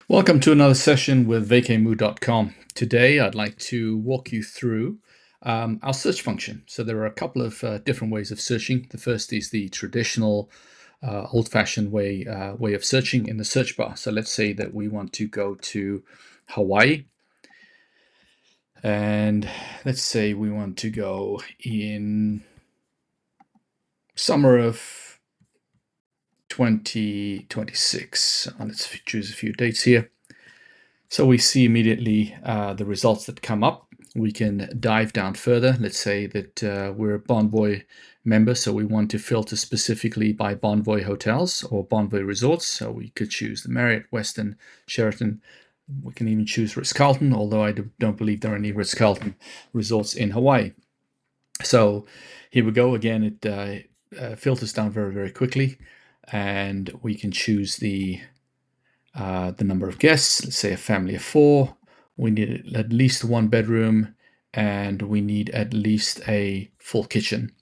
Welcome to another session with VakayMood.com. Today, I'd like to walk you through our search function. So there are a couple of different ways of searching. The first is the traditional, old-fashioned way of searching in the search bar. So let's say that we want to go to Hawaii, and let's say we want to go in summer of 2026. Let's choose a few dates here. So we see immediately the results that come up. We can dive down further. Let's say that we're a Bonvoy member, so we want to filter specifically by Bonvoy hotels or Bonvoy resorts. So we could choose the Marriott, Westin, Sheraton. We can even choose Ritz-Carlton, although I don't believe there are any Ritz-Carlton resorts in Hawaii. So here we go. Again, it filters down very, very quickly, and we can choose the number of guests. Let's say a family of 4. We need at least 1 bedroom, and we need at least a full kitchen.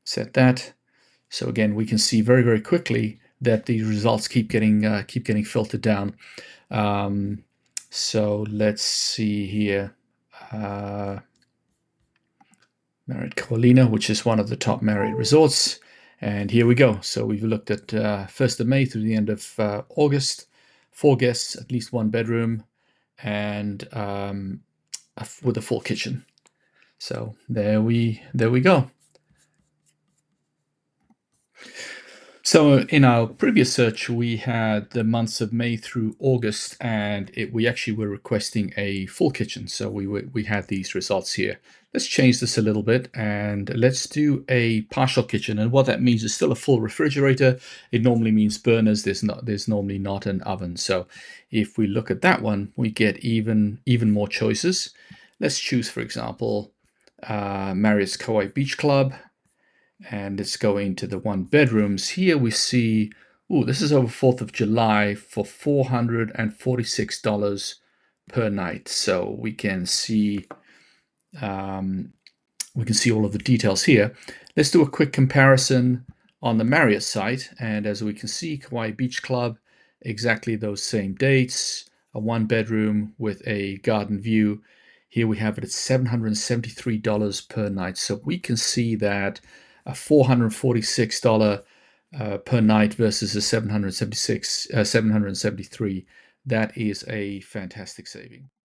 Set that. So again, we can see very, very quickly that the results keep getting filtered down. So let's see here. Marriott Carolina, which is one of the top Marriott resorts. And here we go. So we've looked at 1st of May through the end of August. 4 guests, at least 1 bedroom, and with a full kitchen. So there we go. So in our previous search, we had the months of May through August, and we actually were requesting a full kitchen. So we had these results here. Let's change this a little bit, and let's do a partial kitchen. And what that means is still a full refrigerator. It normally means burners. There's normally not an oven. So if we look at that one, we get even more choices. Let's choose, for example, Marriott's Kauai Beach Club. And it's going to the 1 bedrooms. Here we see, this is over 4th of July for $446 per night. So we can see all of the details here. Let's do a quick comparison on the Marriott site. And as we can see, Kauai Beach Club, exactly those same dates, a 1 bedroom with a garden view. Here we have it at $773 per night. So we can see that a $446 per night versus a $773. That is a fantastic saving.